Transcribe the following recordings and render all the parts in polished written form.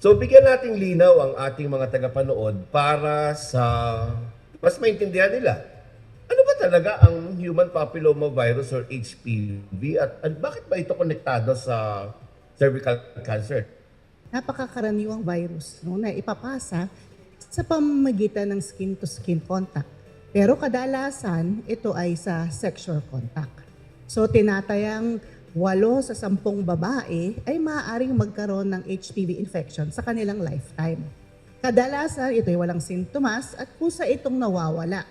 So bigyan nating linaw ang ating mga tagapanood para sa mas maintindihan nila. Ano ba talaga ang human papillomavirus or HPV at bakit ba ito konektado sa cervical cancer? Napakakaraniwang virus no, na ipapasa sa pamamagitan ng skin-to-skin contact. Pero kadalasan, ito ay sa sexual contact. So tinatayang 8 sa 10 babae ay maaaring magkaroon ng HPV infection sa kanilang lifetime. Kadalasan, ito ay walang sintomas at kusa itong nawawala.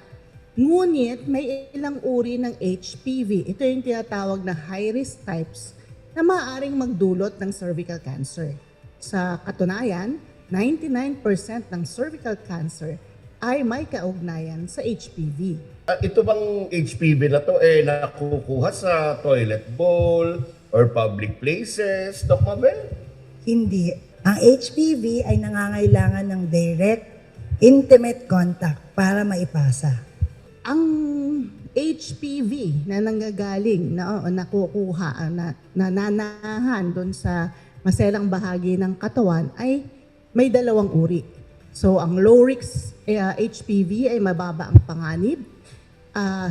Ngunit may ilang uri ng HPV. Ito yung tinatawag na high-risk types na maaaring magdulot ng cervical cancer. Sa katunayan, 99% ng cervical cancer ay may kaugnayan sa HPV. Ito bang HPV na to nakukuha sa toilet bowl or public places, Doc Mabel? Hindi. Ang HPV ay nangangailangan ng direct, intimate contact para maipasa. Ang HPV na nanggagaling na nakukuha, na nananahan doon sa maselang bahagi ng katawan ay may 2 uri. So, ang low-risk HPV ay mababa ang panganib,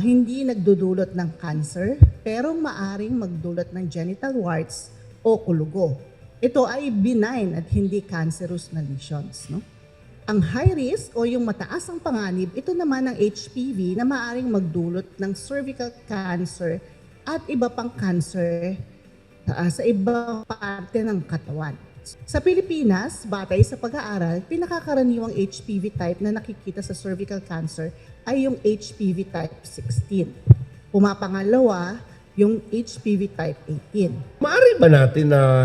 hindi nagdudulot ng cancer, pero maaring magdulot ng genital warts o kulugo. Ito ay benign at hindi cancerous na lesions. No? Ang high risk o yung mataas ang panganib, ito naman ang HPV na maaring magdulot ng cervical cancer at iba pang cancer sa ibang parte ng katawan. Sa Pilipinas, batay sa pag-aaral, pinakakaraniwang HPV type na nakikita sa cervical cancer ay yung HPV type 16. Pumapangalawa, yung HPV type 18. Maaari ba natin na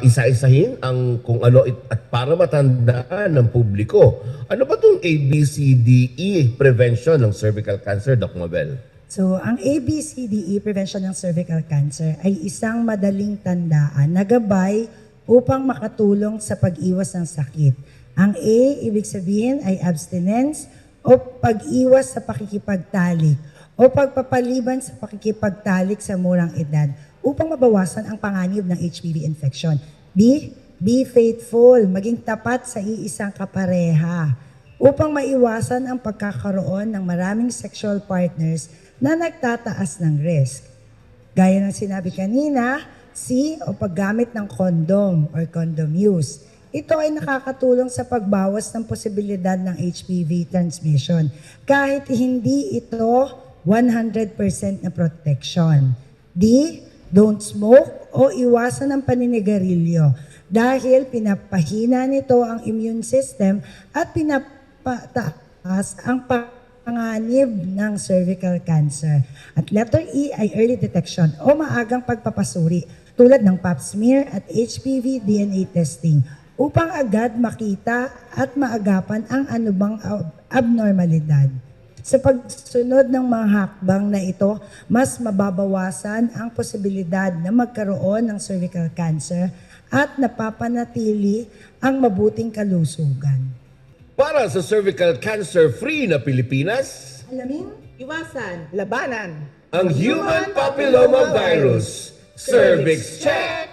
isa-isahin ang kung ano at para matandaan ng publiko? Ano ba itong ABCDE prevention ng cervical cancer, Doc Mabel? So, ang ABCDE prevention ng cervical cancer ay isang madaling tandaan na gabay upang makatulong sa pag-iwas ng sakit. Ang A, ibig sabihin ay abstinence o pag-iwas sa pakikipagtalik o pagpapaliban sa pakikipagtalik sa murang edad upang mabawasan ang panganib ng HPV infection. B, be faithful, maging tapat sa iisang kapareha upang maiwasan ang pagkakaroon ng maraming sexual partners na nagtataas ng risk. Gaya ng sinabi kanina, C o paggamit ng condom or condom use. Ito ay nakakatulong sa pagbawas ng posibilidad ng HPV transmission kahit hindi ito 100% na protection. D, don't smoke o iwasan ang paninigarilyo dahil pinapahina nito ang immune system at pinapataas ang panganib ng cervical cancer. At letter E ay early detection o maagang pagpapasuri tulad ng pap smear at HPV DNA testing upang agad makita at maagapan ang anumang abnormalidad. Sa pagsunod ng mga hakbang na ito, mas mababawasan ang posibilidad na magkaroon ng cervical cancer at napapanatili ang mabuting kalusugan. Para sa cervical cancer-free na Pilipinas, Alamin? Iwasan, labanan, ang human papillomavirus. Cervix check!